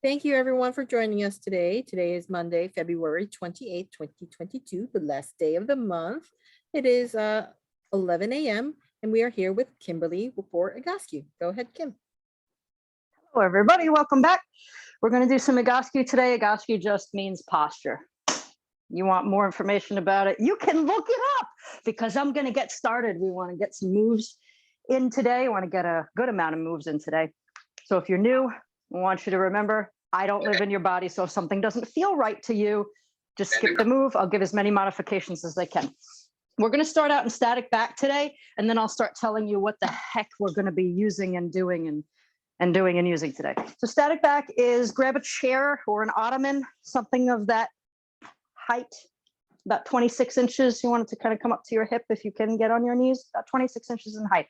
Thank you everyone for joining us today. Today is Monday, February 28th, 2022, the last day of the month. It is 11 a.m. and we are here with Kimberly for Egoscue. Go ahead, Kim. Hello, everybody. Welcome back. We're going to do some Egoscue today. Egoscue just means posture. You want more information about it, you can look it up because I'm going to get started. We want to get some moves in today. I want to get a good amount of moves in today. So if you're new, I want you to remember, I don't live in your body. So if something doesn't feel right to you, just skip the move. I'll give as many modifications as I can. We're going to start out in static back today, and then I'll start telling you what the heck we're going to be using and doing and using today. So static back is grab a chair or an ottoman, something of that height, about 26 inches. You want it to kind of come up to your hip if you can get on your knees, about 26 inches in height.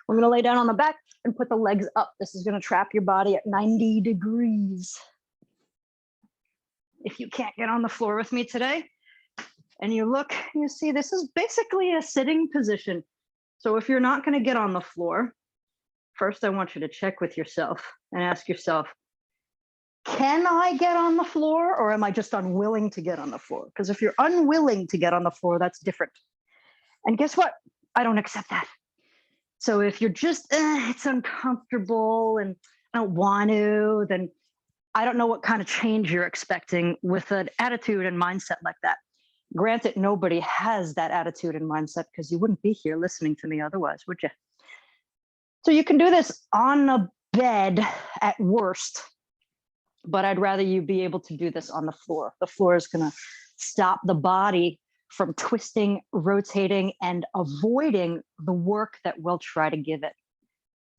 We're going to lay down on the back and put the legs up. This is going to trap your body at 90 degrees. If you can't get on the floor with me today, and you look, you see this is basically a sitting position. So if you're not going to get on the floor, first I want you to check with yourself and ask yourself, can I get on the floor or am I just unwilling to get on the floor? Because if you're unwilling to get on the floor, that's different. And guess what? I don't accept that. So if you're just, it's uncomfortable and I don't want to, then I don't know what kind of change you're expecting with an attitude and mindset like that. Granted, nobody has that attitude and mindset because you wouldn't be here listening to me otherwise, would you? So you can do this on a bed at worst, but I'd rather you be able to do this on the floor. The floor is going to stop the body from twisting, rotating, and avoiding the work that we'll try to give it.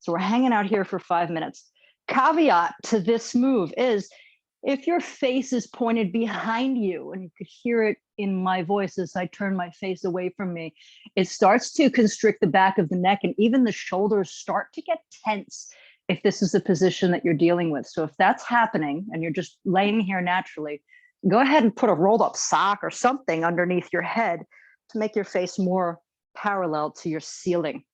So we're hanging out here for 5 minutes. Caveat to this move is if your face is pointed behind you, and you could hear it in my voice as I turn my face away from me, it starts to constrict the back of the neck, and even the shoulders start to get tense if this is the position that you're dealing with. So if that's happening and you're just laying here naturally, go ahead and put a rolled up sock or something underneath your head to make your face more parallel to your ceiling.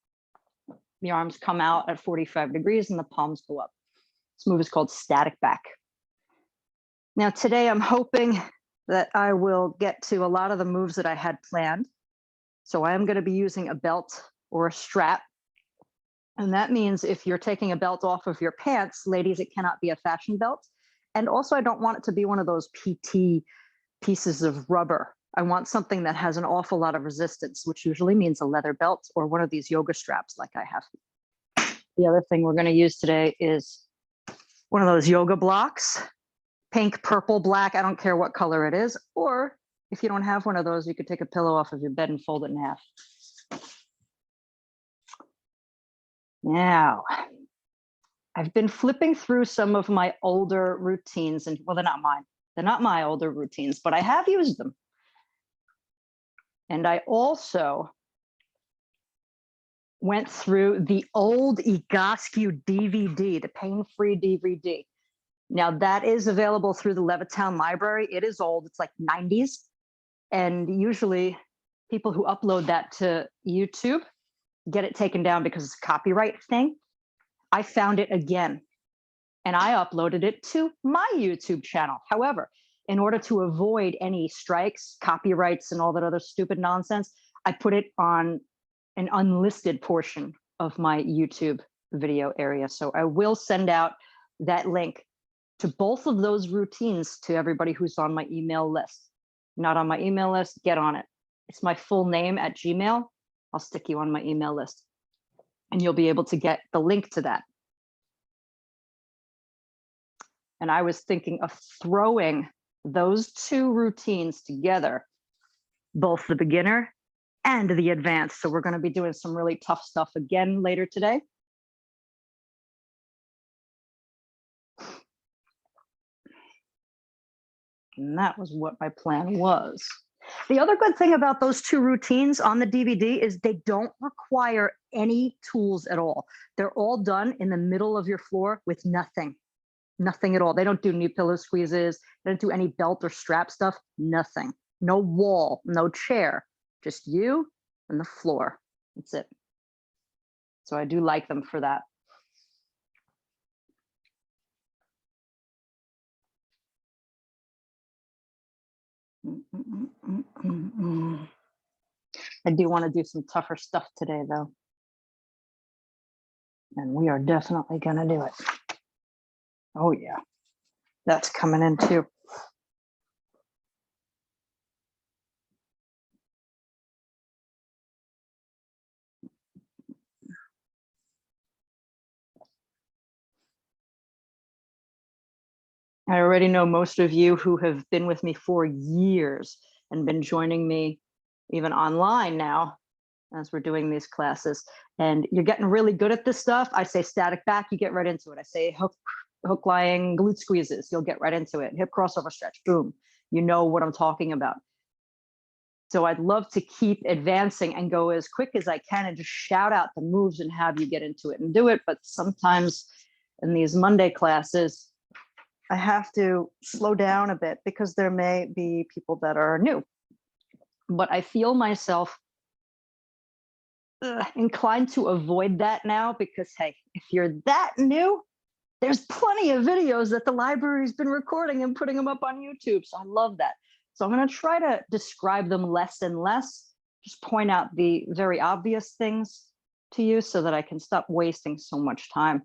The arms come out at 45 degrees and the palms go up. This move is called static back. Now today I'm hoping that I will get to a lot of the moves that I had planned. So I am going to be using a belt or a strap. And that means if you're taking a belt off of your pants, ladies, it cannot be a fashion belt. And also I don't want it to be one of those PT pieces of rubber. I want something that has an awful lot of resistance, which usually means a leather belt or one of these yoga straps like I have. The other thing we're going to use today is one of those yoga blocks, pink, purple, black, I don't care what color it is. Or if you don't have one of those, you could take a pillow off of your bed and fold it in half. Now, I've been flipping through some of my older routines, and well, they're not mine. They're not my older routines, but I have used them. And I also went through the old Egoscue DVD, the pain-free DVD. Now that is available through the Levittown Library. It is old, it's like 90s. And usually people who upload that to YouTube get it taken down because it's a copyright thing. I found it again and I uploaded it to my YouTube channel. However, in order to avoid any strikes, copyrights, and all that other stupid nonsense, I put it on an unlisted portion of my YouTube video area. So I will send out that link to both of those routines to everybody who's on my email list. Not on my email list, get on it. It's my full name at Gmail. I'll stick you on my email list and you'll be able to get the link to that. And I was thinking of throwing those two routines together, both the beginner and the advanced. So we're going to be doing some really tough stuff again later today. And that was what my plan was. The other good thing about those two routines on the DVD is they don't require any tools at all. They're all done in the middle of your floor with nothing at all. They don't do knee pillow squeezes. They don't do any belt or strap stuff, nothing. No wall, no chair, just you and the floor. That's it. So I do like them for that. I do want to do some tougher stuff today, though. And we are definitely going to do it. Oh, yeah. That's coming in too. I already know most of you who have been with me for years and been joining me even online now as we're doing these classes. And you're getting really good at this stuff. I say static back, you get right into it. I say hook lying glute squeezes, you'll get right into it. Hip crossover stretch, boom. You know what I'm talking about. So I'd love to keep advancing and go as quick as I can and just shout out the moves and have you get into it and do it. But sometimes in these Monday classes, I have to slow down a bit because there may be people that are new. But I feel myself inclined to avoid that now because, hey, if you're that new, there's plenty of videos that the library's been recording and putting them up on YouTube. So I love that. So I'm going to try to describe them less and less, just point out the very obvious things to you so that I can stop wasting so much time.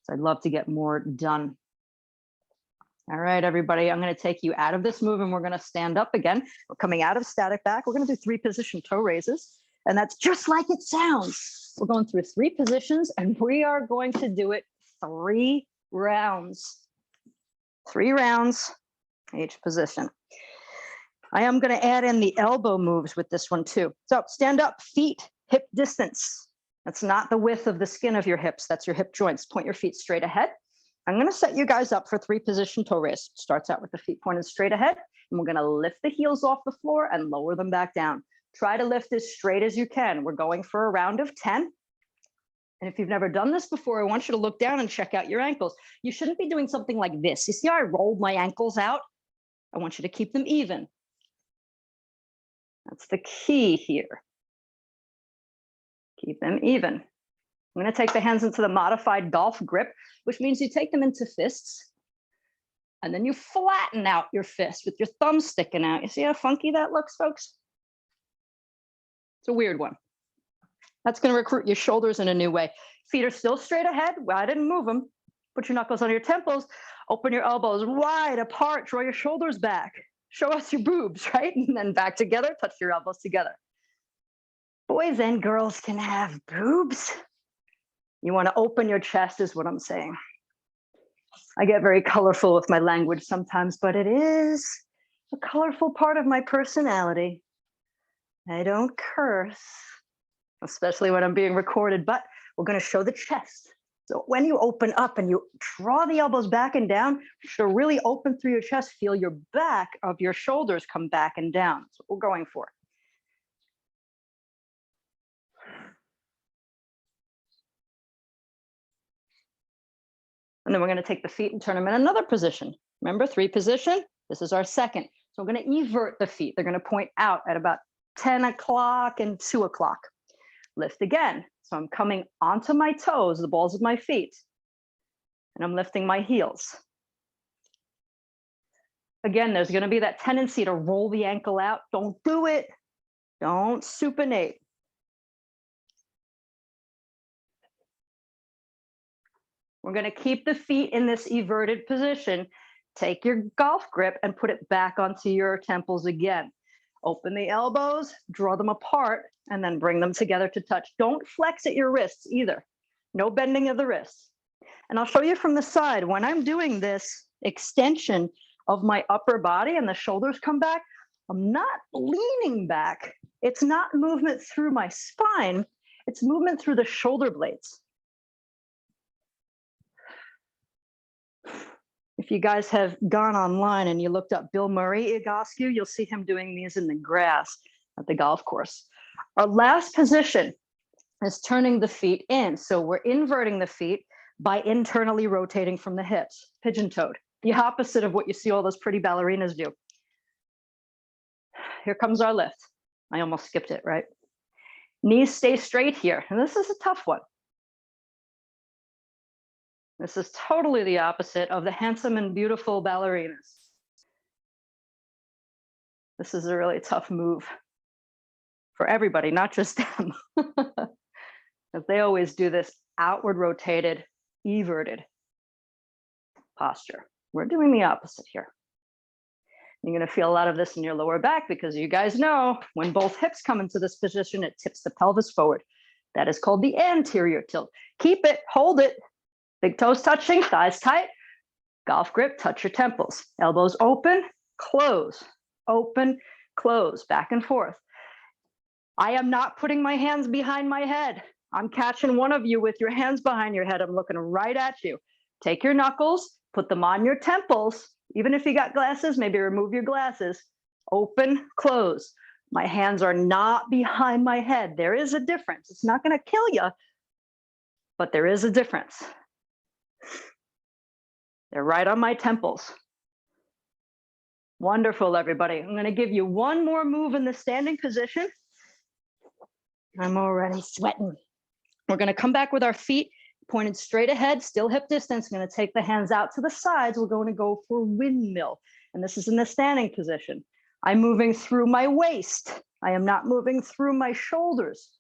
So I'd love to get more done. All right, everybody, I'm going to take you out of this move and we're going to stand up again. We're coming out of static back. We're going to do 3 position toe raises. And that's just like it sounds. We're going through 3 positions and we are going to do it 3 rounds. 3 rounds each position. I am going to add in the elbow moves with this one too. So stand up, feet hip distance. That's not the width of the skin of your hips. That's your hip joints. Point your feet straight ahead. I'm going to set you guys up for 3 position toe raise. Starts out with the feet pointed straight ahead. And we're going to lift the heels off the floor and lower them back down. Try to lift as straight as you can. We're going for a round of 10. And if you've never done this before, I want you to look down and check out your ankles. You shouldn't be doing something like this. You see how I rolled my ankles out? I want you to keep them even. That's the key here. Keep them even. I'm going to take the hands into the modified golf grip, which means you take them into fists. And then you flatten out your fist with your thumb sticking out. You see how funky that looks, folks? It's a weird one. That's going to recruit your shoulders in a new way. Feet are still straight ahead. Well, I didn't move them. Put your knuckles on your temples. Open your elbows wide apart. Draw your shoulders back. Show us your boobs, right? And then back together. Touch your elbows together. Boys and girls can have boobs. You want to open your chest is what I'm saying. I get very colorful with my language sometimes, but it is a colorful part of my personality. I don't curse, especially when I'm being recorded, but we're going to show the chest. So when you open up and you draw the elbows back and down, you should really open through your chest, feel your back of your shoulders come back and down. That's what we're going for. And then we're going to take the feet and turn them in another position. Remember, 3 position. This is our second. So we're going to evert the feet. They're going to point out at about 10 o'clock and 2 o'clock. Lift again. So I'm coming onto my toes, the balls of my feet, and I'm lifting my heels. Again, there's going to be that tendency to roll the ankle out. Don't do it. Don't supinate. We're going to keep the feet in this everted position. Take your golf grip and put it back onto your temples again. Open the elbows, draw them apart, and then bring them together to touch. Don't flex at your wrists either. No bending of the wrists. And I'll show you from the side. When I'm doing this extension of my upper body and the shoulders come back, I'm not leaning back. It's not movement through my spine. It's movement through the shoulder blades. If you guys have gone online and you looked up Bill Murray Egoscue, you'll see him doing these in the grass at the golf course. Our last position is turning the feet in. So we're inverting the feet by internally rotating from the hips, pigeon-toed, the opposite of what you see all those pretty ballerinas do. Here comes our lift. I almost skipped it, right? Knees stay straight here. And this is a tough one. This is totally the opposite of the handsome and beautiful ballerinas. This is a really tough move for everybody, not just them. Because they always do this outward rotated, everted posture. We're doing the opposite here. You're going to feel a lot of this in your lower back because you guys know when both hips come into this position, it tips the pelvis forward. That is called the anterior tilt. Keep it, hold it. Big toes touching, thighs tight. Golf grip, touch your temples. Elbows open, close, back and forth. I am not putting my hands behind my head. I'm catching one of you with your hands behind your head. I'm looking right at you. Take your knuckles, put them on your temples. Even if you got glasses, maybe remove your glasses. Open, close. My hands are not behind my head. There is a difference. It's not going to kill you, but there is a difference. They're right on my temples. Wonderful, everybody. I'm going to give you one more move in the standing position. I'm already sweating. We're going to come back with our feet pointed straight ahead, still hip distance. I'm going to take the hands out to the sides. We're going to go for windmill. And this is in the standing position. I'm moving through my waist. I am not moving through my shoulders.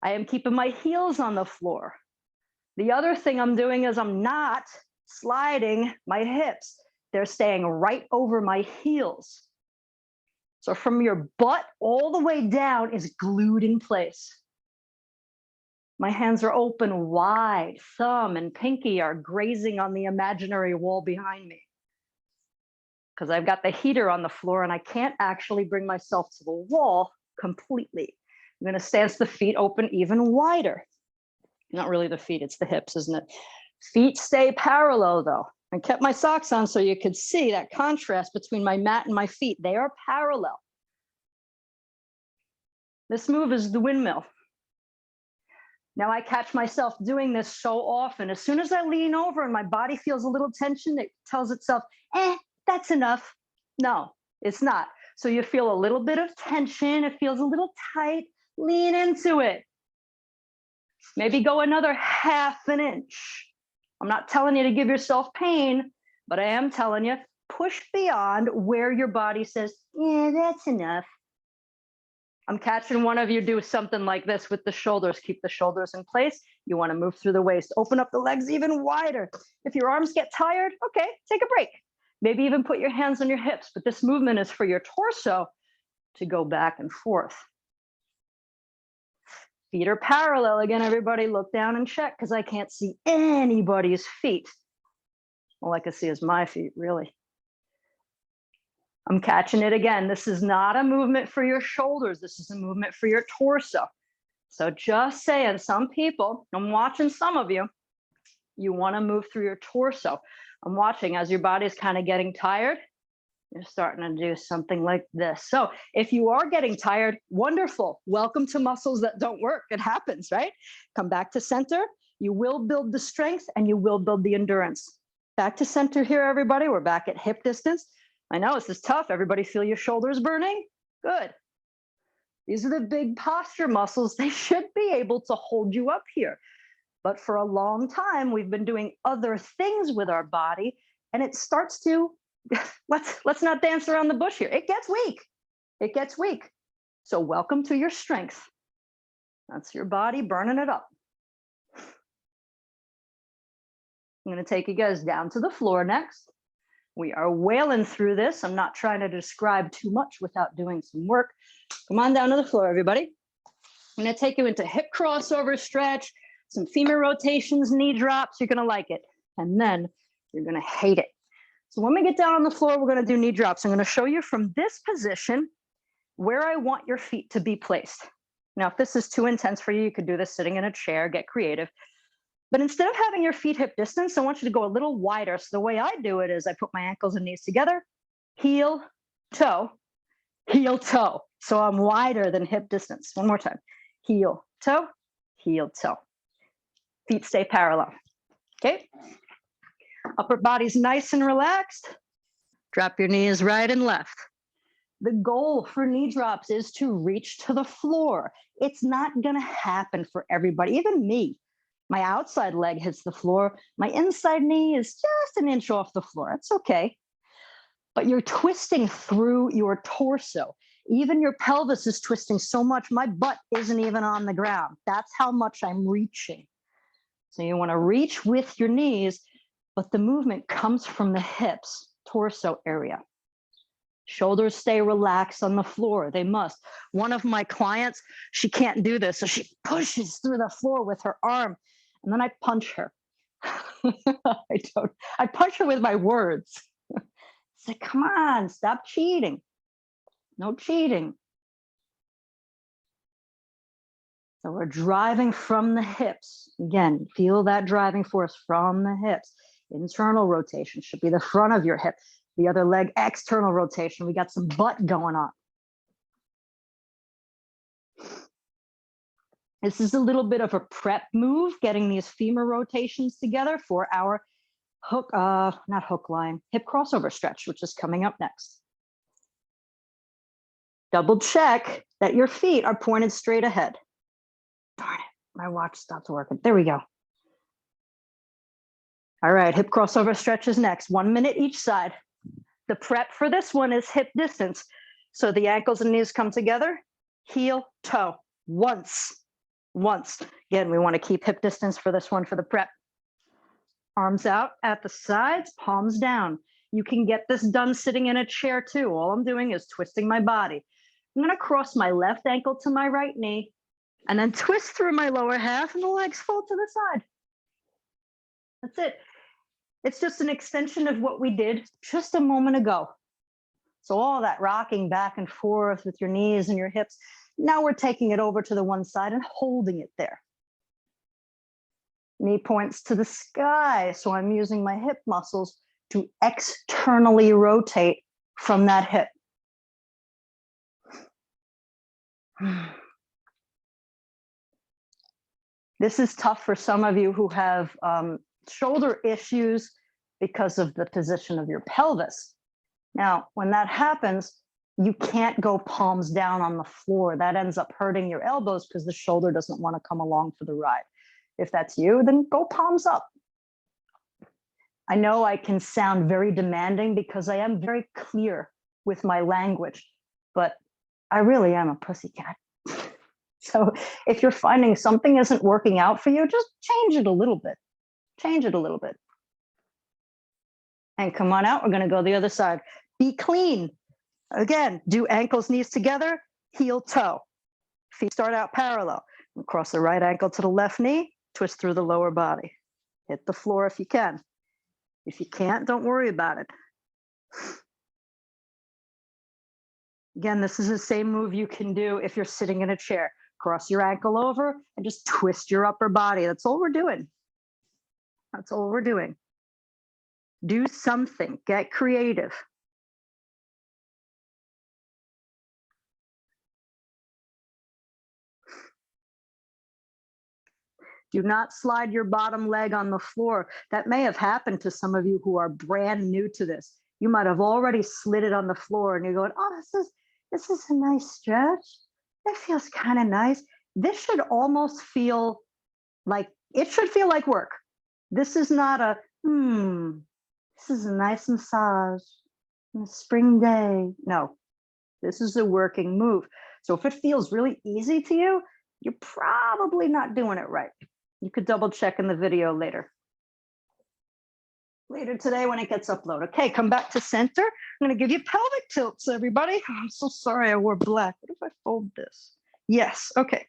I am keeping my heels on the floor. The other thing I'm doing is I'm not sliding my hips. They're staying right over my heels. So from your butt all the way down is glued in place. My hands are open wide. Thumb and pinky are grazing on the imaginary wall behind me. Because I've got the heater on the floor and I can't actually bring myself to the wall completely. I'm going to stance the feet open even wider. Not really the feet, it's the hips, isn't it? Feet stay parallel though. I kept my socks on so you could see that contrast between my mat and my feet. They are parallel. This move is the windmill. Now I catch myself doing this so often. As soon as I lean over and my body feels a little tension, it tells itself, that's enough. No, it's not. So you feel a little bit of tension. It feels a little tight. Lean into it. Maybe go another ½ an inch. I'm not telling you to give yourself pain, but I am telling you, push beyond where your body says, yeah, that's enough. I'm catching one of you do something like this with the shoulders. Keep the shoulders in place. You want to move through the waist. Open up the legs even wider. If your arms get tired, okay, take a break. Maybe even put your hands on your hips, but this movement is for your torso to go back and forth. Feet are parallel. Again, everybody look down and check because I can't see anybody's feet. All I can see is my feet, really. I'm catching it again. This is not a movement for your shoulders. This is a movement for your torso. So just saying, some people, I'm watching some of you, you want to move through your torso. I'm watching as your body's kind of getting tired. You're starting to do something like this. So if you are getting tired, wonderful. Welcome to muscles that don't work. It happens, right? Come back to center. You will build the strength and you will build the endurance. Back to center here, everybody. We're back at hip distance. I know this is tough. Everybody feel your shoulders burning? Good. These are the big posture muscles. They should be able to hold you up here. But for a long time, we've been doing other things with our body, and it starts to, let's not dance around the bush here. It gets weak. It gets weak. So welcome to your strength. That's your body burning it up. I'm going to take you guys down to the floor next. We are wailing through this. I'm not trying to describe too much without doing some work. Come on down to the floor, everybody. I'm going to take you into hip crossover stretch, some femur rotations, knee drops. You're going to like it. And then you're going to hate it. So when we get down on the floor, we're going to do knee drops. I'm going to show you from this position where I want your feet to be placed. Now, if this is too intense for you, you could do this sitting in a chair, get creative. But instead of having your feet hip distance, I want you to go a little wider. So the way I do it is I put my ankles and knees together, heel, toe, heel, toe. So I'm wider than hip distance. One more time. Heel, toe, heel, toe. Feet stay parallel. Okay. Upper body's nice and relaxed. Drop your knees right and left. The goal for knee drops is to reach to the floor. It's not going to happen for everybody, even me. My outside leg hits the floor. My inside knee is just an inch off the floor. It's okay. but you're twisting through your torso. Even your pelvis is twisting so much, my butt isn't even on the ground. That's how much I'm reaching. So you want to reach with your knees, but the movement comes from the hips, torso area. Shoulders stay relaxed on the floor. They must. One of my clients, she can't do this, so she pushes through the floor with her arm, and then I punch her. I punch her with my words. It's like, come on, stop cheating. No cheating. So we're driving from the hips. Again, feel that driving force from the hips. Internal rotation should be the front of your hip. The other leg, external rotation. We got some butt going on. This is a little bit of a prep move, getting these femur rotations together for our hook, not hook line, hip crossover stretch, which is coming up next. Double check that your feet are pointed straight ahead. Darn it, my watch stopped working. There we go. All right, hip crossover stretch is next. 1 minute each side. The prep for this one is hip distance. So the ankles and knees come together, heel, toe, once. Again, we want to keep hip distance for this one for the prep. Arms out at the sides, palms down. You can get this done sitting in a chair too. All I'm doing is twisting my body. I'm going to cross my left ankle to my right knee and then twist through my lower half and the legs fall to the side. That's it. It's just an extension of what we did just a moment ago. So all that rocking back and forth with your knees and your hips, now we're taking it over to the one side and holding it there. Knee points to the sky, so I'm using my hip muscles to externally rotate from that hip. This is tough for some of you who have shoulder issues because of the position of your pelvis. Now, when that happens, you can't go palms down on the floor. That ends up hurting your elbows because the shoulder doesn't want to come along for the ride. If that's you, then go palms up. I know I can sound very demanding because I am very clear with my language, but I really am a pussycat. So if you're finding something isn't working out for you, just change it a little bit. Change it a little bit. And come on out. We're going to go the other side. Be clean. Again, do ankles, knees together, heel, toe. Feet start out parallel. Cross the right ankle to the left knee, twist through the lower body. Hit the floor if you can. If you can't, don't worry about it. Again, this is the same move you can do if you're sitting in a chair. Cross your ankle over and just twist your upper body. That's all we're doing. That's all we're doing. Do something. Get creative. Do not slide your bottom leg on the floor. That may have happened to some of you who are brand new to this. You might have already slid it on the floor and you're going, oh, this is a nice stretch. That feels kind of nice. This should almost feel like, it should feel like work. This is not a, this is a nice massage on a spring day. No, this is a working move. So if it feels really easy to you, you're probably not doing it right. You could double check in the video later today when it gets uploaded. Okay, come back to center. I'm going to give you pelvic tilts, everybody. Oh, I'm so sorry I wore black. What if I fold this? Yes, okay.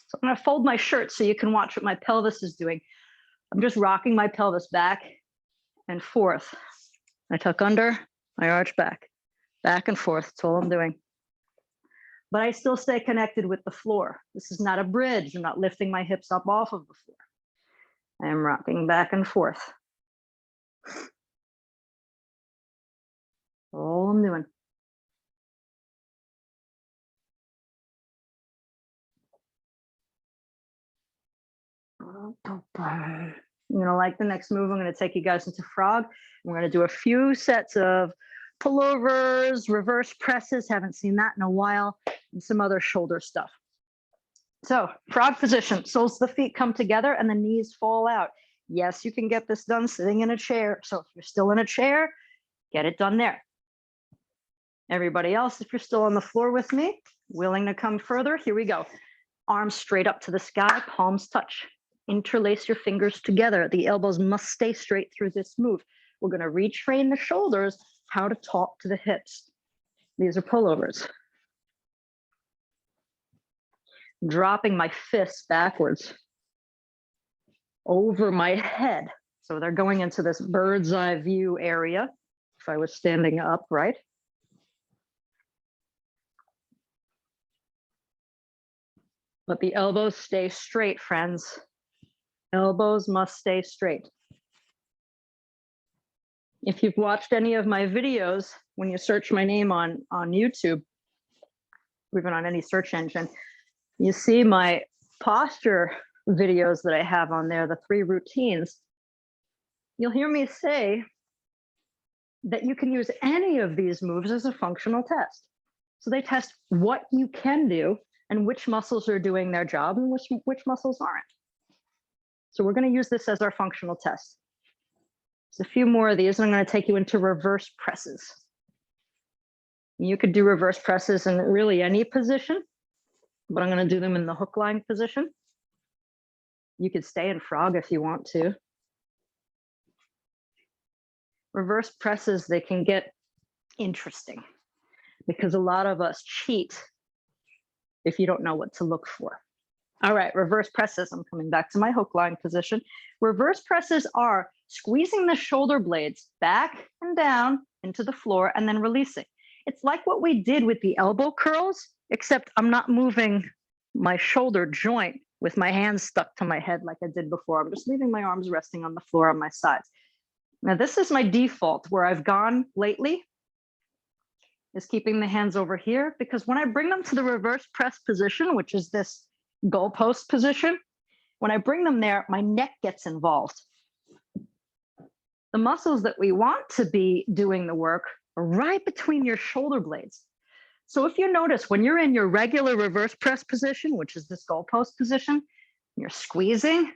So I'm going to fold my shirt so you can watch what my pelvis is doing. I'm just rocking my pelvis back and forth. I tuck under, I arch back and forth. That's all I'm doing. But I still stay connected with the floor. This is not a bridge. I'm not lifting my hips up off of the floor. I am rocking back and forth. All I'm doing. You're gonna like the next move. I'm gonna take you guys into frog. We're gonna do a few sets of pullovers, reverse presses. Haven't seen that in a while, and some other shoulder stuff. So frog position, soles of the feet come together and the knees fall out. Yes, you can get this done sitting in a chair. So if you're still in a chair, get it done there. Everybody else, if you're still on the floor with me, willing to come further, here we go. Arms straight up to the sky, palms touch. Interlace your fingers together. The elbows must stay straight through this move. We're going to retrain the shoulders, how to talk to the hips. These are pullovers. Dropping my fists backwards over my head. So they're going into this bird's eye view area. If I was standing upright. But the elbows stay straight, friends. Elbows must stay straight. If you've watched any of my videos, when you search my name on YouTube, or even on any search engine, you see my posture videos that I have on there, the 3 routines. You'll hear me say that you can use any of these moves as a functional test. So they test what you can do and which muscles are doing their job and which muscles aren't. So we're going to use this as our functional test. There's a few more of these, and I'm going to take you into reverse presses. You could do reverse presses in really any position, but I'm going to do them in the hook line position. You could stay in frog if you want to. Reverse presses, they can get interesting because a lot of us cheat if you don't know what to look for. All right, reverse presses. I'm coming back to my hook line position. Reverse presses are squeezing the shoulder blades back and down into the floor and then releasing. It's like what we did with the elbow curls, except I'm not moving my shoulder joint with my hands stuck to my head like I did before. I'm just leaving my arms resting on the floor on my sides. Now, this is my default. Where I've gone lately is keeping the hands over here, because when I bring them to the reverse press position, which is this goalpost position, when I bring them there, my neck gets involved. The muscles that we want to be doing the work are right between your shoulder blades. So if you notice, when you're in your regular reverse press position, which is this goalpost position, you're squeezing,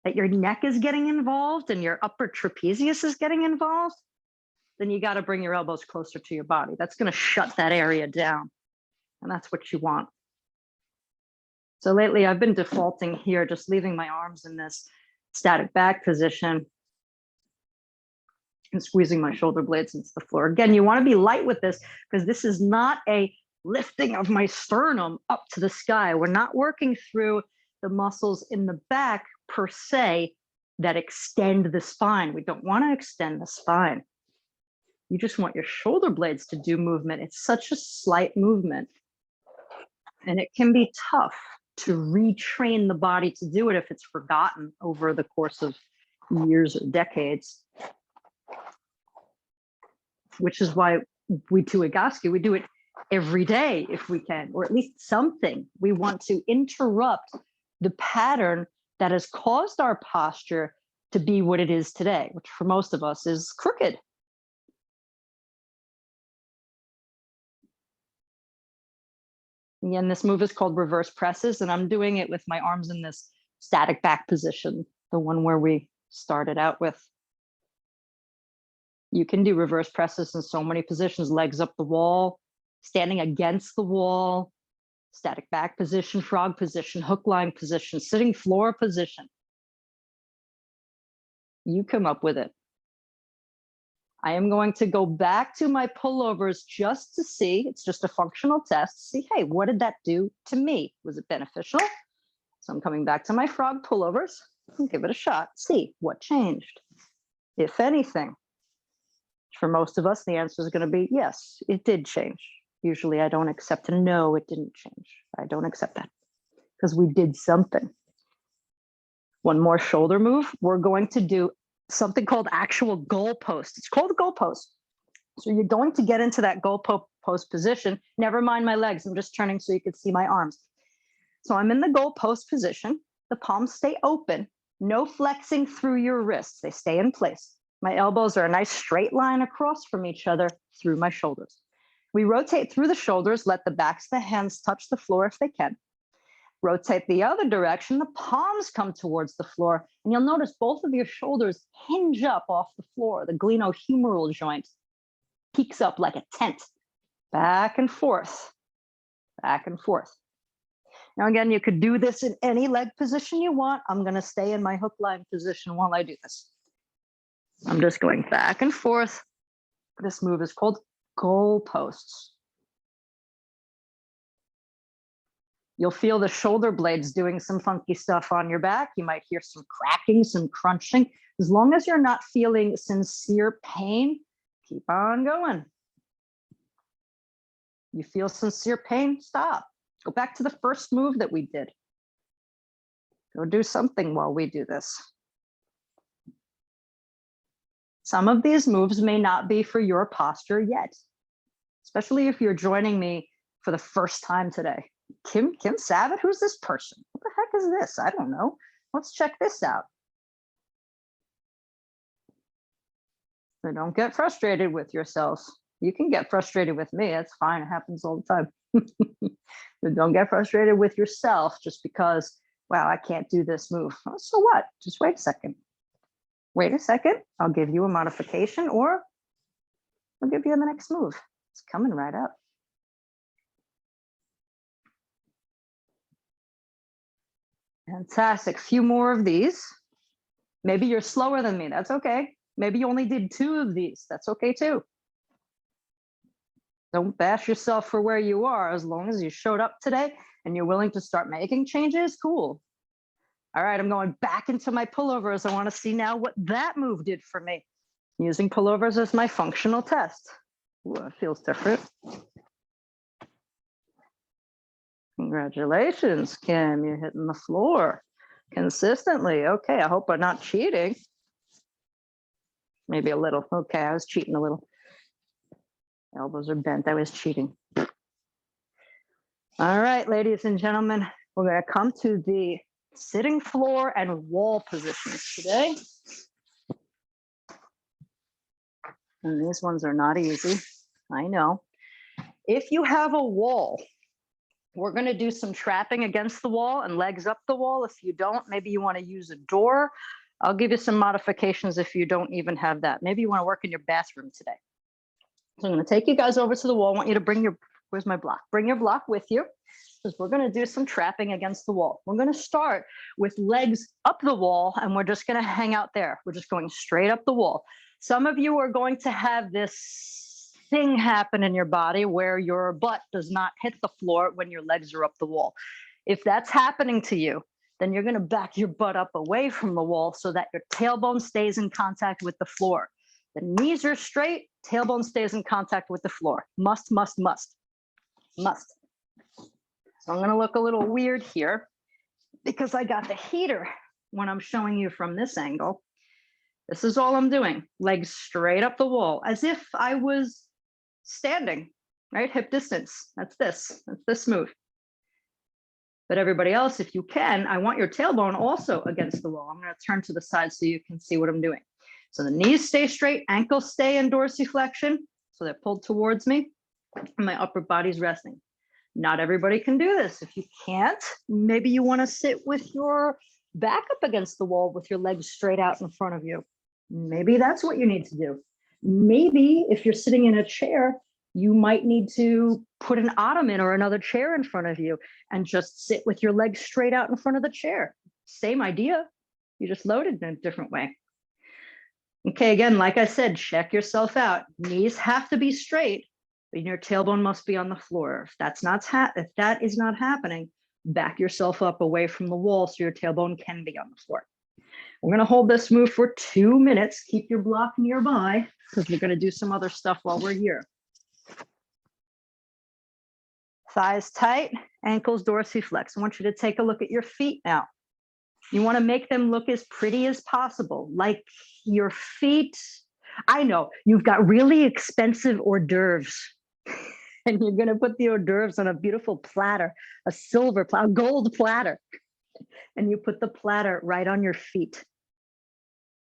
that your neck is getting involved and your upper trapezius is getting involved, then you got to bring your elbows closer to your body. That's going to shut that area down. And that's what you want. So lately I've been defaulting here, just leaving my arms in this static back position and squeezing my shoulder blades into the floor. Again, you want to be light with this because this is not a lifting of my sternum up to the sky. We're not working through the muscles in the back per se that extend the spine. We don't want to extend the spine. You just want your shoulder blades to do movement. It's such a slight movement. And it can be tough to retrain the body to do it if it's forgotten over the course of years or decades. Which is why we do Agaski. We do it every day if we can, or at least something. We want to interrupt the pattern that has caused our posture to be what it is today, which for most of us is crooked. Again, this move is called reverse presses, and I'm doing it with my arms in this static back position, the one where we started out with. You can do reverse presses in so many positions: legs up the wall, standing against the wall, static back position, frog position, hook line position, sitting floor position. You come up with it. I am going to go back to my pullovers just to see, it's just a functional test, see, hey, what did that do to me? Was it beneficial? So I'm coming back to my frog pullovers and give it a shot, see what changed, if anything. For most of us, the answer is going to be yes, it did change. Usually I don't accept a no, it didn't change. I don't accept that because we did something. One more shoulder move. We're going to do something called actual goalpost. It's called a goalpost. So you're going to get into that goalpost position. Never mind my legs. I'm just turning so you can see my arms. So I'm in the goalpost position. The palms stay open. No flexing through your wrists. They stay in place. My elbows are a nice straight line across from each other through my shoulders. We rotate through the shoulders. Let the backs of the hands touch the floor if they can. Rotate the other direction, the palms come towards the floor, and you'll notice both of your shoulders hinge up off the floor. The glenohumeral joint peeks up like a tent. Back and forth, back and forth. Now, again, you could do this in any leg position you want. I'm going to stay in my hook line position while I do this. I'm just going back and forth. This move is called goalposts. You'll feel the shoulder blades doing some funky stuff on your back. You might hear some cracking, some crunching. As long as you're not feeling sincere pain, keep on going. You feel sincere pain, stop. Go back to the first move that we did. Go do something while we do this. Some of these moves may not be for your posture yet, especially if you're joining me for the first time today. Kim Savitt, who's this person? What the heck is this? I don't know. Let's check this out. So don't get frustrated with yourselves. You can get frustrated with me. It's fine. It happens all the time. But don't get frustrated with yourself just because, wow, I can't do this move. Oh, so what? Just wait a second. Wait a second. I'll give you a modification, or I'll give you the next move. It's coming right up. Fantastic. Few more of these. Maybe you're slower than me. That's okay. Maybe you only did 2 of these. That's okay too. Don't bash yourself for where you are. As long as you showed up today and you're willing to start making changes, cool. All right, I'm going back into my pullovers. I want to see now what that move did for me. Using pullovers as my functional test. Ooh, it feels different. Congratulations, Kim. You're hitting the floor consistently. Okay, I hope I'm not cheating. Maybe a little. Okay, I was cheating a little. Elbows are bent. I was cheating. All right, ladies and gentlemen, we're going to come to the sitting floor and wall positions today. And these ones are not easy. I know. If you have a wall, we're going to do some trapping against the wall and legs up the wall. If you don't, maybe you want to use a door. I'll give you some modifications if you don't even have that. Maybe you want to work in your bathroom today. So I'm going to take you guys over to the wall. I want you to bring your, where's my block? Bring your block with you, because we're going to do some trapping against the wall. We're going to start with legs up the wall, and we're just going to hang out there. We're just going straight up the wall. Some of you are going to have this thing happen in your body where your butt does not hit the floor when your legs are up the wall. If that's happening to you, then you're going to back your butt up away from the wall so that your tailbone stays in contact with the floor. The knees are straight, tailbone stays in contact with the floor. Must, must, must, must. So I'm going to look a little weird here because I got the heater when I'm showing you from this angle. This is all I'm doing. Legs straight up the wall as if I was standing, right? Hip distance. That's this move. But everybody else, if you can, I want your tailbone also against the wall. I'm going to turn to the side so you can see what I'm doing. So the knees stay straight, ankles stay in dorsiflexion. So they're pulled towards me and my upper body's resting. Not everybody can do this. If you can't, maybe you want to sit with your back up against the wall with your legs straight out in front of you. Maybe that's what you need to do. Maybe if you're sitting in a chair, you might need to put an ottoman or another chair in front of you and just sit with your legs straight out in front of the chair. Same idea. You just load it in a different way. Okay, again, like I said, check yourself out. Knees have to be straight, but your tailbone must be on the floor. If that is not happening, back yourself up away from the wall so your tailbone can be on the floor. We're going to hold this move for 2 minutes. Keep your block nearby because we're going to do some other stuff while we're here. Thighs tight, ankles dorsiflex. I want you to take a look at your feet now. You want to make them look as pretty as possible, like your feet. I know you've got really expensive hors d'oeuvres, and you're going to put the hors d'oeuvres on a beautiful platter, a silver platter, a gold platter, and you put the platter right on your feet.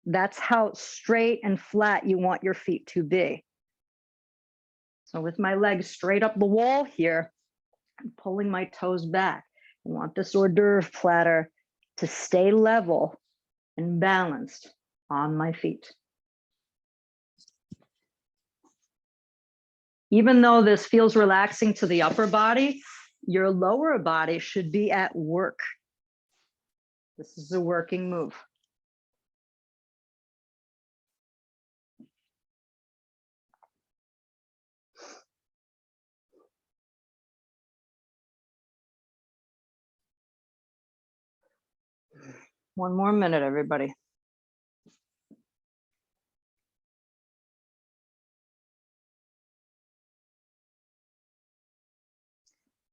That's how straight and flat you want your feet to be. So with my legs straight up the wall here, I'm pulling my toes back. I want this hors d'oeuvre platter to stay level and balanced on my feet. Even though this feels relaxing to the upper body, your lower body should be at work. This is a working move. One more minute, everybody.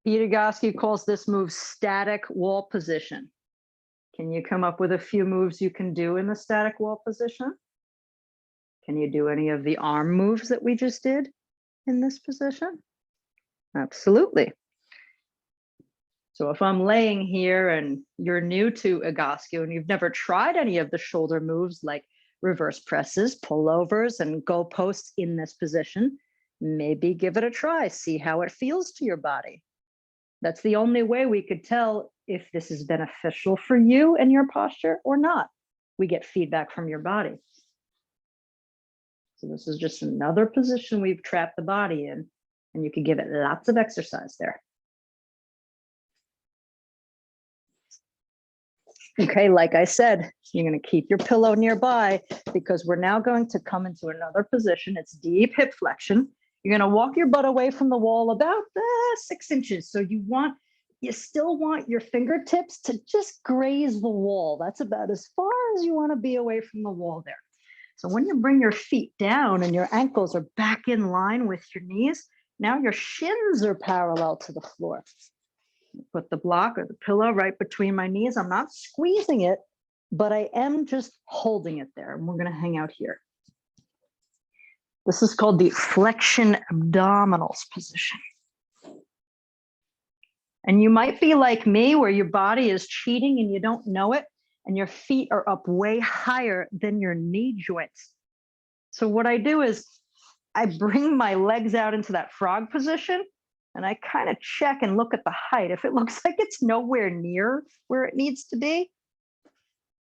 Vygotsky calls this move static wall position. Can you come up with a few moves you can do in the static wall position? Can you do any of the arm moves that we just did in this position? Absolutely. So if I'm laying here and you're new to Vygotsky and you've never tried any of the shoulder moves like reverse presses, pullovers, and go posts in this position, maybe give it a try, see how it feels to your body. That's the only way we could tell if this is beneficial for you and your posture or not. We get feedback from your body. So this is just another position we've trapped the body in, and you can give it lots of exercise there. Okay, like I said, you're going to keep your pillow nearby because we're now going to come into another position. It's deep hip flexion. You're going to walk your butt away from the wall about 6 inches. So you still want your fingertips to just graze the wall. That's about as far as you want to be away from the wall there. So when you bring your feet down and your ankles are back in line with your knees, now your shins are parallel to the floor. Put the block or the pillow right between my knees. I'm not squeezing it, but I am just holding it there. And we're going to hang out here. This is called the flexion abdominals position. And you might be like me where your body is cheating and you don't know it, and your feet are up way higher than your knee joints. So what I do is I bring my legs out into that frog position, and I kind of check and look at the height. If it looks like it's nowhere near where it needs to be,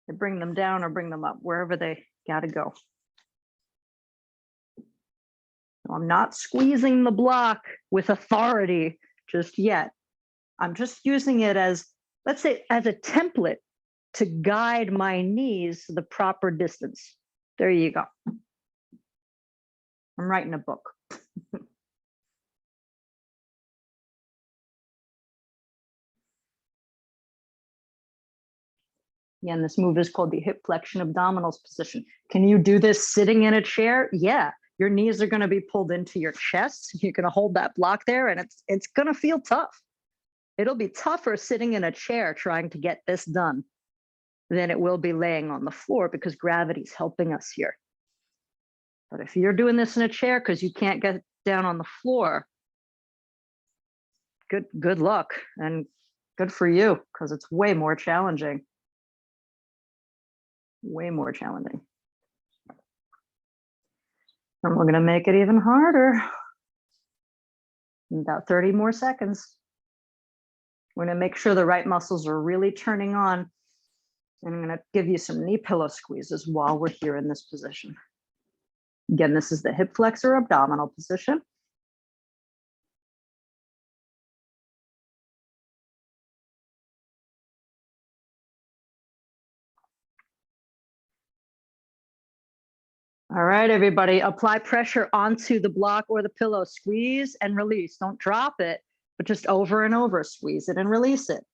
I bring them down or bring them up, wherever they got to go. So I'm not squeezing the block with authority just yet. I'm just using it as, let's say, as a template to guide my knees to the proper distance. There you go. I'm writing a book. Again, this move is called the hip flexion abdominals position. Can you do this sitting in a chair? Yeah, your knees are going to be pulled into your chest. You're going to hold that block there, and it's going to feel tough. It'll be tougher sitting in a chair trying to get this done than it will be laying on the floor because gravity's helping us here. But if you're doing this in a chair because you can't get down on the floor, good luck and good for you because it's way more challenging. Way more challenging. And we're going to make it even harder. In about 30 more seconds. We're going to make sure the right muscles are really turning on. And I'm going to give you some knee pillow squeezes while we're here in this position. Again, this is the hip flexor abdominal position. All right, everybody, apply pressure onto the block or the pillow. Squeeze and release. Don't drop it, but just over and over, squeeze it and release it.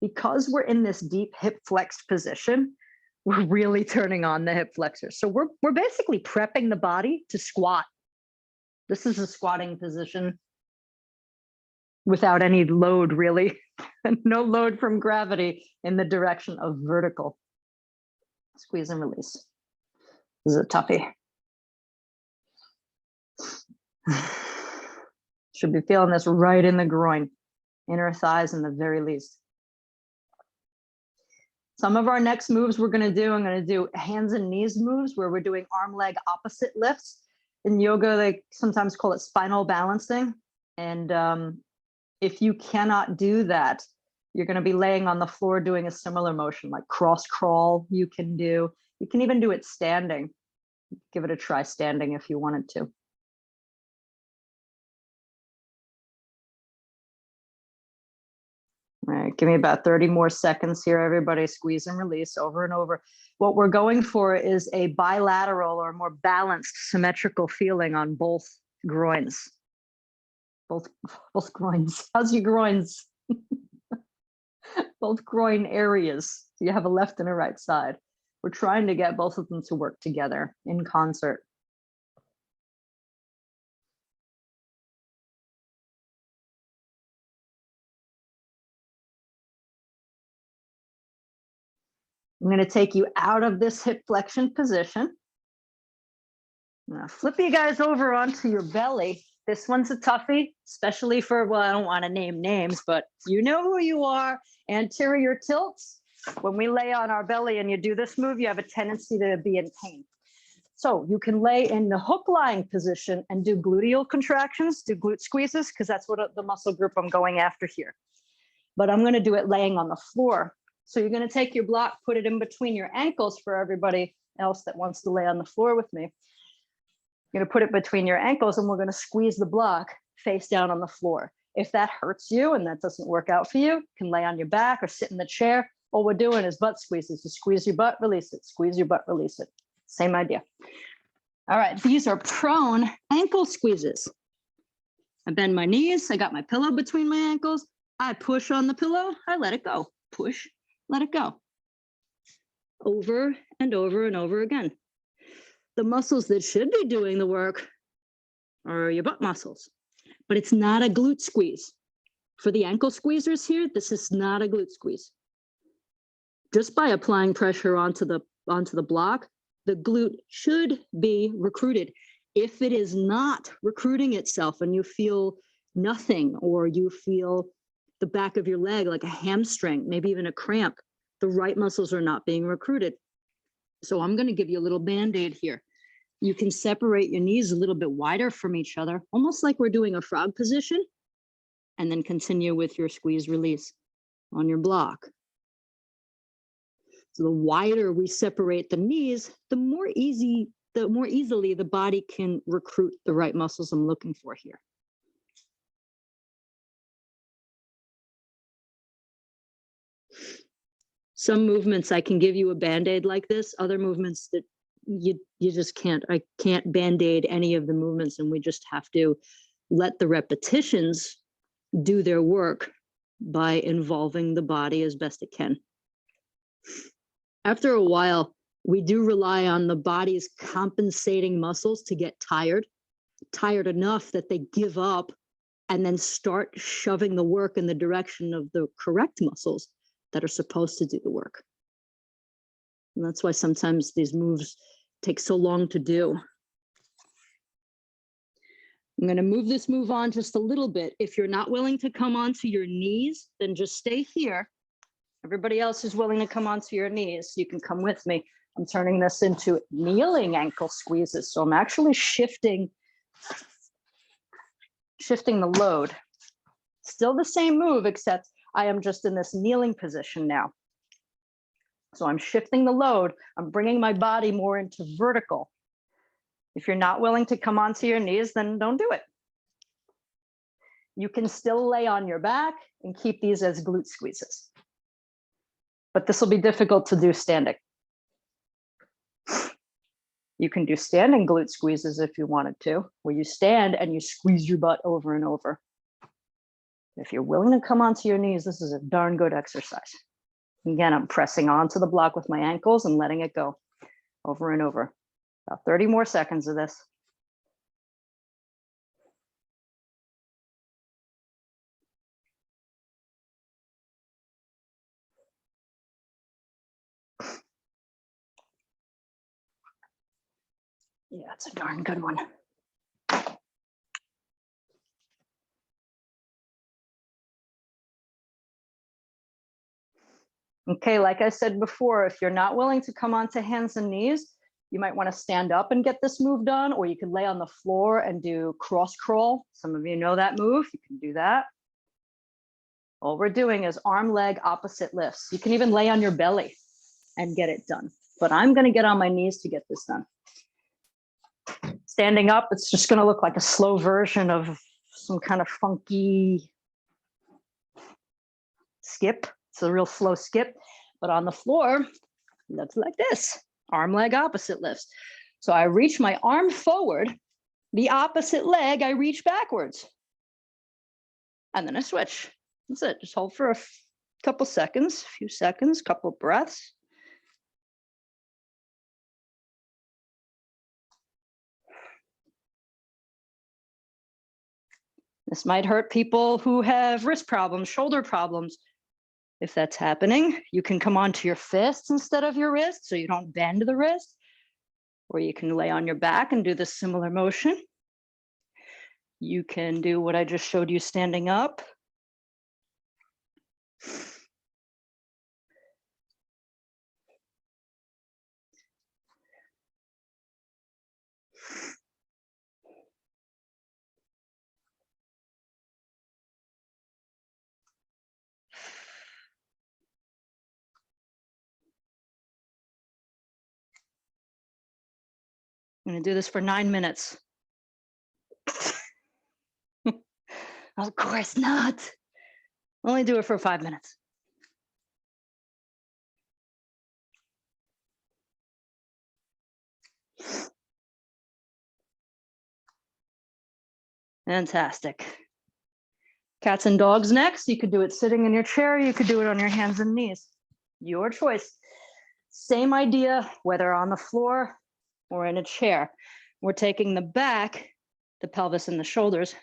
Because we're in this deep hip flexed position, we're really turning on the hip flexors. So we're basically prepping the body to squat. This is a squatting position without any load, really. No load from gravity in the direction of vertical. Squeeze and release. This is a toughie. Should be feeling this right in the groin, inner thighs in the very least. Some of our next moves we're going to do, I'm going to do hands and knees moves where we're doing arm leg opposite lifts. In yoga, they sometimes call it spinal balancing. And if you cannot do that, you're going to be laying on the floor doing a similar motion like cross crawl you can do. You can even do it standing. Give it a try standing if you wanted to. Give me about 30 more seconds here, everybody. Squeeze and release over and over. What we're going for is a bilateral or more balanced, symmetrical feeling on both groins. Both groins. How's your groins? Both groin areas. So you have a left and a right side. We're trying to get both of them to work together in concert. I'm going to take you out of this hip flexion position. Now flip you guys over onto your belly. This one's a toughie, especially for, well, I don't want to name names, but you know who you are. Anterior tilts. When we lay on our belly and you do this move, you have a tendency to be in pain. So you can lay in the hook lying position and do gluteal contractions, do glute squeezes, because that's what the muscle group I'm going after here. But I'm going to do it laying on the floor. So you're going to take your block, put it in between your ankles for everybody else that wants to lay on the floor with me. You're going to put it between your ankles and we're going to squeeze the block face down on the floor. If that hurts you and that doesn't work out for you, you can lay on your back or sit in the chair. All we're doing is butt squeezes. You squeeze your butt, release it. Squeeze your butt, release it. Same idea. All right, these are prone ankle squeezes. I bend my knees. I got my pillow between my ankles. I push on the pillow. I let it go. Push, let it go. Over and over and over again. The muscles that should be doing the work are your butt muscles, but it's not a glute squeeze. For the ankle squeezers here, this is not a glute squeeze. Just by applying pressure onto the block, the glute should be recruited. If it is not recruiting itself and you feel nothing, or you feel the back of your leg like a hamstring, maybe even a cramp, the right muscles are not being recruited. So I'm going to give you a little Band-Aid here. You can separate your knees a little bit wider from each other, almost like we're doing a frog position, and then continue with your squeeze release on your block. So the wider we separate the knees, the more easily the body can recruit the right muscles I'm looking for here. Some movements I can give you a Band-Aid like this, other movements that you just can't. I can't Band-Aid any of the movements, and we just have to let the repetitions do their work by involving the body as best it can. After a while, we do rely on the body's compensating muscles to get tired enough that they give up and then start shoving the work in the direction of the correct muscles that are supposed to do the work. And that's why sometimes these moves take so long to do. I'm going to move this move on just a little bit. If you're not willing to come onto your knees, then just stay here. Everybody else who's willing to come onto your knees, you can come with me. I'm turning this into kneeling ankle squeezes. So I'm actually shifting the load. Still the same move, except I am just in this kneeling position now. So I'm shifting the load. I'm bringing my body more into vertical. If you're not willing to come onto your knees, then don't do it. You can still lay on your back and keep these as glute squeezes. But this will be difficult to do standing. You can do standing glute squeezes if you wanted to, where you stand and you squeeze your butt over and over. If you're willing to come onto your knees, this is a darn good exercise. Again, I'm pressing onto the block with my ankles and letting it go over and over. About 30 more seconds of this. Yeah, it's a darn good one. Okay, like I said before, if you're not willing to come onto hands and knees, you might want to stand up and get this move done, or you could lay on the floor and do cross crawl. Some of you know that move. You can do that. All we're doing is arm, leg, opposite lifts. You can even lay on your belly and get it done. But I'm going to get on my knees to get this done. Standing up, it's just going to look like a slow version of some kind of funky skip. It's a real slow skip. But on the floor, looks like this. Arm, leg, opposite lifts. So I reach my arm forward. The opposite leg, I reach backwards. And then I switch. That's it. Just hold for a couple seconds, few seconds, couple breaths. This might hurt people who have wrist problems, shoulder problems. If that's happening, you can come onto your fists instead of your wrists so you don't bend the wrist. Or you can lay on your back and do this similar motion. You can do what I just showed you standing up. I'm going to do this for 9 minutes. Of course not. Only do it for 5 minutes. Fantastic. Cats and dogs next. You could do it sitting in your chair. You could do it on your hands and knees. Your choice. Same idea, whether on the floor or in a chair. We're taking the back, the pelvis and the shoulders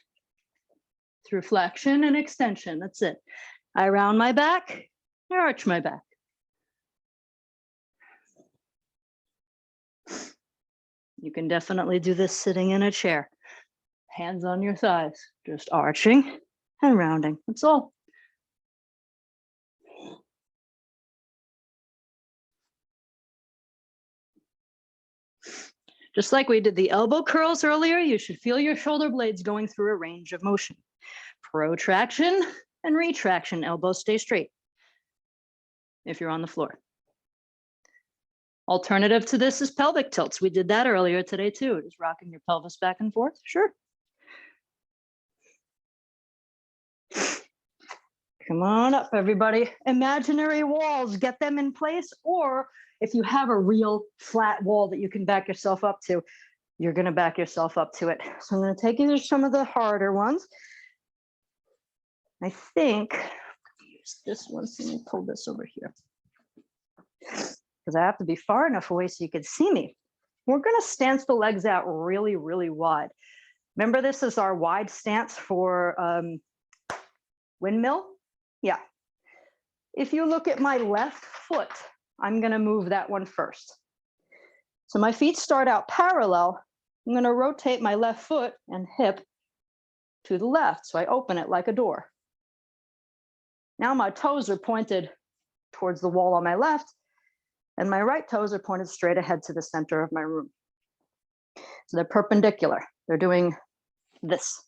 through flexion and extension. That's it. I round my back, I arch my back. You can definitely do this sitting in a chair. Hands on your thighs, just arching and rounding. That's all. Just like we did the elbow curls earlier, you should feel your shoulder blades going through a range of motion. Protraction and retraction, elbows stay straight if you're on the floor. Alternative to this is pelvic tilts. We did that earlier today too, just rocking your pelvis back and forth. Sure. Come on up, everybody. Imaginary walls, get them in place, or if you have a real flat wall that you can back yourself up to, you're going to back yourself up to it. So I'm going to take you through some of the harder ones. I think use this one. So let me pull this over here because I have to be far enough away so you can see me. We're going to stance the legs out really, really wide. Remember, this is our wide stance for windmill. Yeah. If you look at my left foot, I'm going to move that one first. So my feet start out parallel. I'm going to rotate my left foot and hip to the left. So I open it like a door. Now my toes are pointed towards the wall on my left, and my right toes are pointed straight ahead to the center of my room. So they're perpendicular. They're doing this.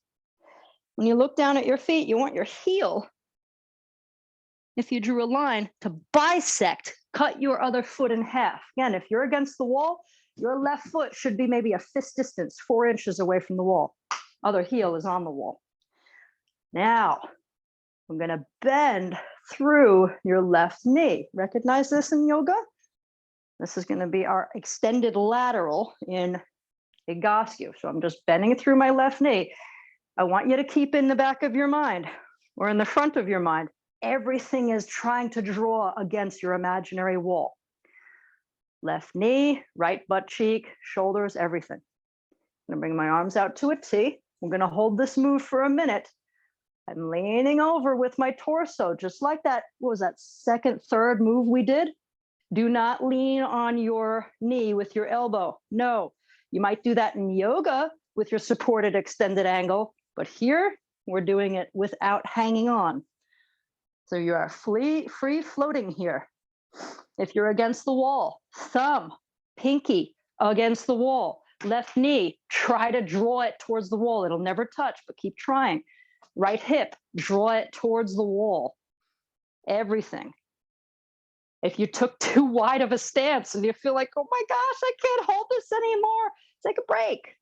When you look down at your feet, you want your heel, if you drew a line, to bisect, cut your other foot in half. Again, if you're against the wall, your left foot should be maybe a fist distance, 4 inches away from the wall. Other heel is on the wall. Now, I'm going to bend through your left knee. Recognize this in yoga? This is going to be our extended lateral in Egoscue. So I'm just bending through my left knee. I want you to keep in the back of your mind or in the front of your mind, everything is trying to draw against your imaginary wall. Left knee, right butt cheek, shoulders, everything. I'm going to bring my arms out to a T. We're going to hold this move for a minute. I'm leaning over with my torso, just like that. What was that second, third move we did? Do not lean on your knee with your elbow. No, you might do that in yoga with your supported extended angle, but here we're doing it without hanging on. So you are free floating here. If you're against the wall, thumb, pinky against the wall, left knee, try to draw it towards the wall. It'll never touch, but keep trying. Right hip, draw it towards the wall. Everything. If you took too wide of a stance and you feel like, oh my gosh, I can't hold this anymore, take a break.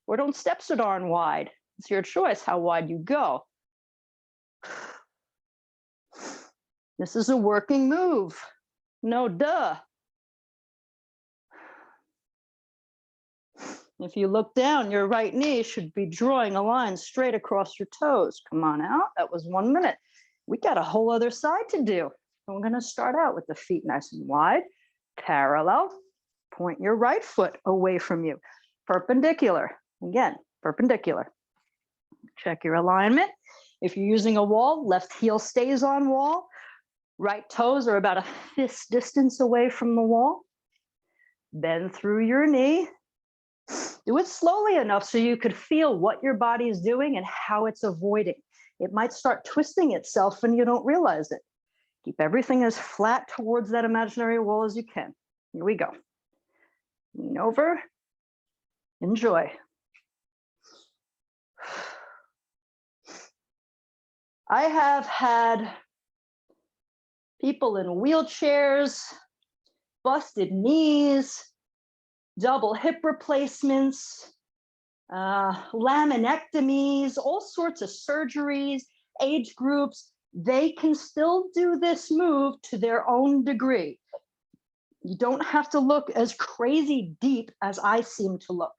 Or don't step so darn wide. It's your choice how wide you go. This is a working move. No duh. If you look down, your right knee should be drawing a line straight across your toes. Come on out. That was 1 minute. We got a whole other side to do. I'm going to start out with the feet nice and wide, parallel. Point your right foot away from you. Perpendicular. Again, perpendicular. Check your alignment. If you're using a wall, left heel stays on wall. Right toes are about a fist distance away from the wall. Bend through your knee. Do it slowly enough so you could feel what your body is doing and how it's avoiding. It might start twisting itself and you don't realize it. Keep everything as flat towards that imaginary wall as you can. Here we go. Lean over. Enjoy. I have had people in wheelchairs, busted knees, double hip replacements, laminectomies, all sorts of surgeries, age groups. They can still do this move to their own degree. You don't have to look as crazy deep as I seem to look.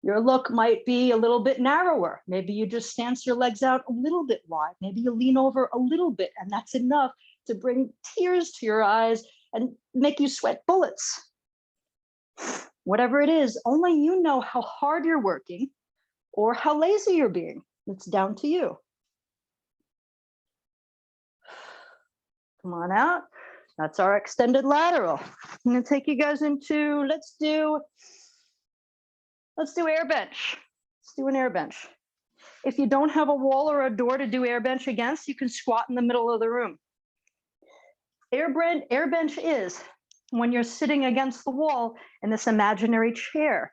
Your look might be a little bit narrower. Maybe you just stance your legs out a little bit wide. Maybe you lean over a little bit, and that's enough to bring tears to your eyes and make you sweat bullets. Whatever it is, only you know how hard you're working or how lazy you're being. It's down to you. Come on out. That's our extended lateral. I'm going to take you guys into, let's do air bench. Let's do an air bench. If you don't have a wall or a door to do air bench against, you can squat in the middle of the room. Air bench is when you're sitting against the wall in this imaginary chair.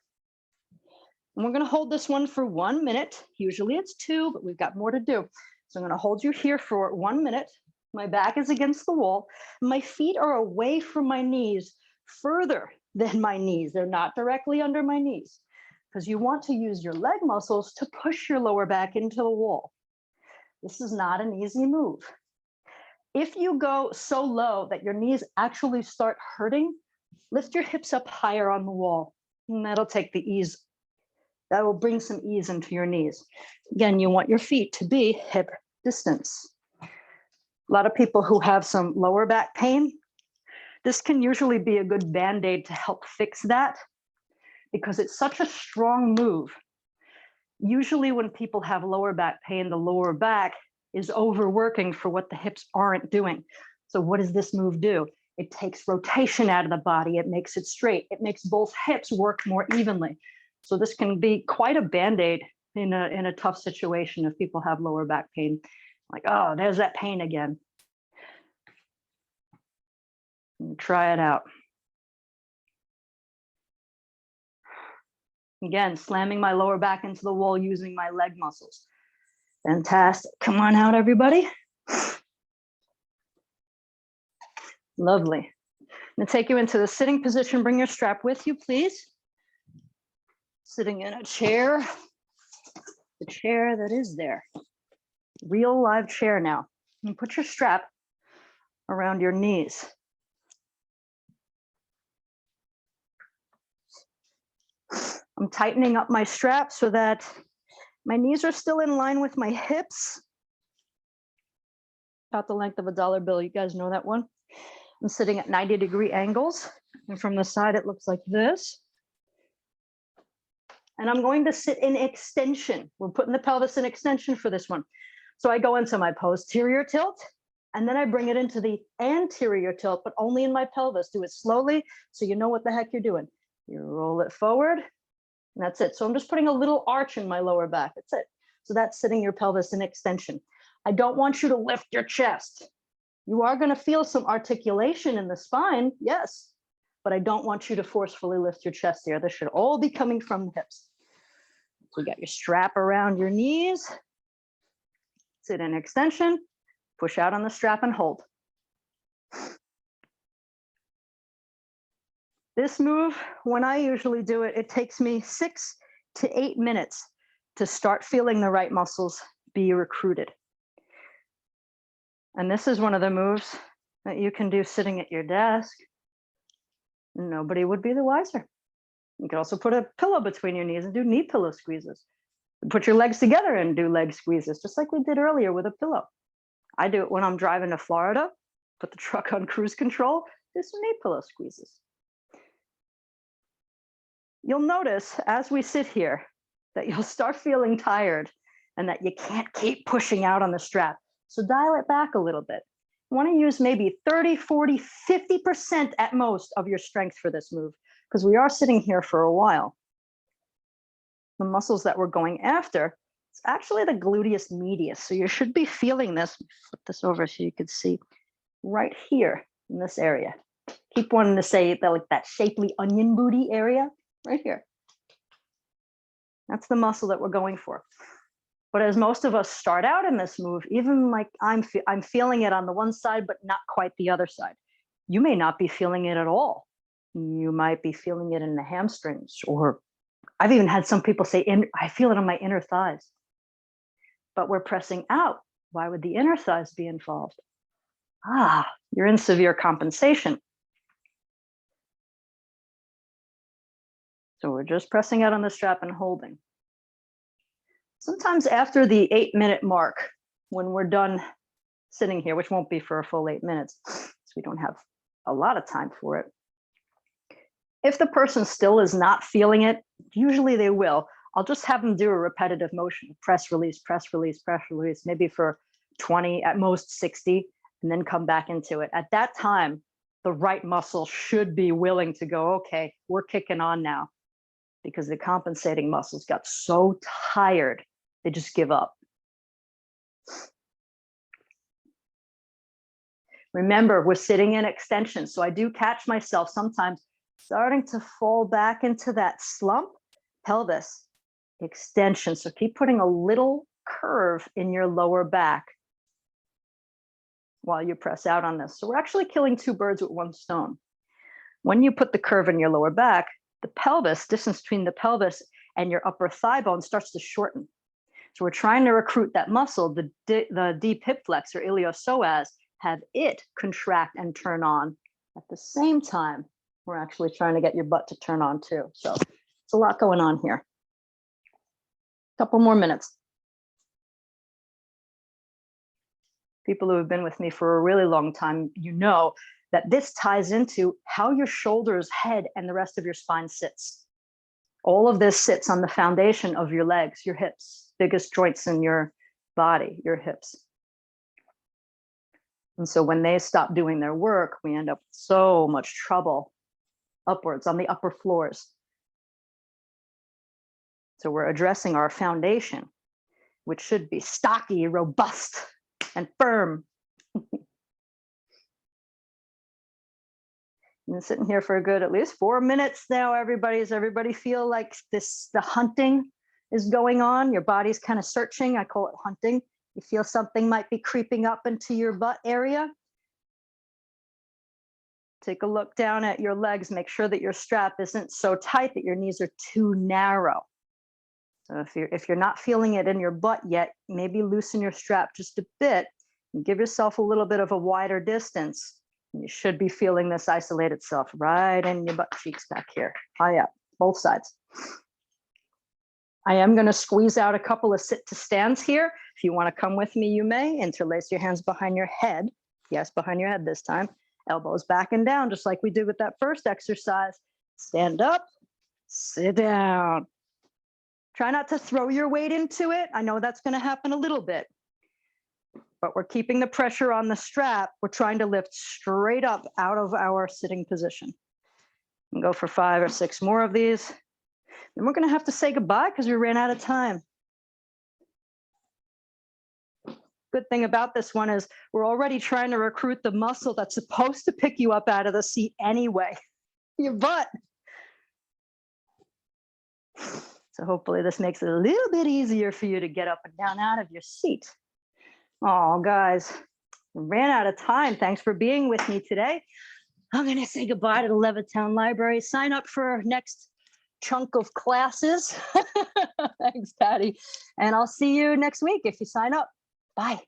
And we're going to hold this one for 1 minute. Usually it's 2, but we've got more to do. So I'm going to hold you here for 1 minute. My back is against the wall. My feet are away from my knees, further than my knees. They're not directly under my knees, because you want to use your leg muscles to push your lower back into the wall. This is not an easy move. If you go so low that your knees actually start hurting, lift your hips up higher on the wall, and that'll take the ease. That will bring some ease into your knees. Again, you want your feet to be hip distance. A lot of people who have some lower back pain, this can usually be a good Band-Aid to help fix that, because it's such a strong move. Usually when people have lower back pain, the lower back is overworking for what the hips aren't doing. So what does this move do? It takes rotation out of the body. It makes it straight. It makes both hips work more evenly. So this can be quite a Band-Aid in a tough situation if people have lower back pain. Like, oh, there's that pain again. Try it out. Again, slamming my lower back into the wall using my leg muscles. Fantastic. Come on out, everybody. Lovely. I'm going to take you into the sitting position. Bring your strap with you, please. Sitting in a chair. The chair that is there. Real live chair now. And put your strap around your knees. I'm tightening up my strap so that my knees are still in line with my hips. About the length of a dollar bill. You guys know that one? I'm sitting at 90-degree angles. And from the side, it looks like this. And I'm going to sit in extension. We're putting the pelvis in extension for this one. So I go into my posterior tilt, and then I bring it into the anterior tilt, but only in my pelvis. Do it slowly so you know what the heck you're doing. You roll it forward, and that's it. So I'm just putting a little arch in my lower back. That's it. So that's sitting your pelvis in extension. I don't want you to lift your chest. You are going to feel some articulation in the spine, yes, but I don't want you to forcefully lift your chest here. This should all be coming from the hips. So you got your strap around your knees. Sit in extension, push out on the strap and hold. This move, when I usually do it, it takes me 6 to 8 minutes to start feeling the right muscles be recruited. And this is one of the moves that you can do sitting at your desk. Nobody would be the wiser. You could also put a pillow between your knees and do knee pillow squeezes. Put your legs together and do leg squeezes, just like we did earlier with a pillow. I do it when I'm driving to Florida, put the truck on cruise control, do some knee pillow squeezes. You'll notice as we sit here that you'll start feeling tired and that you can't keep pushing out on the strap. So dial it back a little bit. You want to use maybe 30, 40, 50% at most of your strength for this move, because we are sitting here for a while. The muscles that we're going after, it's actually the gluteus medius. So you should be feeling this. Flip this over so you can see right here in this area. Keep wanting to say that, like that shapely onion booty area right here. That's the muscle that we're going for. But as most of us start out in this move, even like I'm feeling it on the one side, but not quite the other side. You may not be feeling it at all. You might be feeling it in the hamstrings, or I've even had some people say, I feel it on my inner thighs. But we're pressing out. Why would the inner thighs be involved? You're in severe compensation. So we're just pressing out on the strap and holding. Sometimes after the 8-minute mark, when we're done sitting here, which won't be for a full 8 minutes, so we don't have a lot of time for it. If the person still is not feeling it, usually they will. I'll just have them do a repetitive motion, press, release, press, release, press, release, maybe for 20, at most 60, and then come back into it. At that time, the right muscle should be willing to go, okay, we're kicking on now, because the compensating muscles got so tired, they just give up. Remember, we're sitting in extension. So I do catch myself sometimes starting to fall back into that slump, pelvis, extension. So keep putting a little curve in your lower back while you press out on this. So we're actually killing two birds with one stone. When you put the curve in your lower back, the pelvis, distance between the pelvis and your upper thigh bone starts to shorten. So we're trying to recruit that muscle, the deep hip flexor, iliopsoas, have it contract and turn on. At the same time, we're actually trying to get your butt to turn on too. So it's a lot going on here. Couple more minutes. People who have been with me for a really long time, you know that this ties into how your shoulders, head, and the rest of your spine sits. All of this sits on the foundation of your legs, your hips, biggest joints in your body, your hips. And so when they stop doing their work, we end up with so much trouble upwards on the upper floors. So we're addressing our foundation, which should be stocky, robust, and firm. Been sitting here for a good at least 4 minutes now, everybody. Does everybody feel like the hunting is going on? Your body's kind of searching. I call it hunting. You feel something might be creeping up into your butt area. Take a look down at your legs. Make sure that your strap isn't so tight that your knees are too narrow. So if you're not feeling it in your butt yet, maybe loosen your strap just a bit and give yourself a little bit of a wider distance. You should be feeling this isolate itself right in your butt cheeks back here. High up, both sides. I am going to squeeze out a couple of sit to stands here. If you want to come with me, you may. Interlace your hands behind your head. Yes, behind your head this time. Elbows back and down, just like we did with that first exercise. Stand up, sit down. Try not to throw your weight into it. I know that's going to happen a little bit. But we're keeping the pressure on the strap. We're trying to lift straight up out of our sitting position. And go for 5 or 6 more of these. Then we're going to have to say goodbye because we ran out of time. Good thing about this one is we're already trying to recruit the muscle that's supposed to pick you up out of the seat anyway, your butt. So hopefully this makes it a little bit easier for you to get up and down out of your seat. Oh, guys, ran out of time. Thanks for being with me today. I'm going to say goodbye to the Levittown Library. Sign up for our next chunk of classes. Thanks, Patty. And I'll see you next week if you sign up. Bye.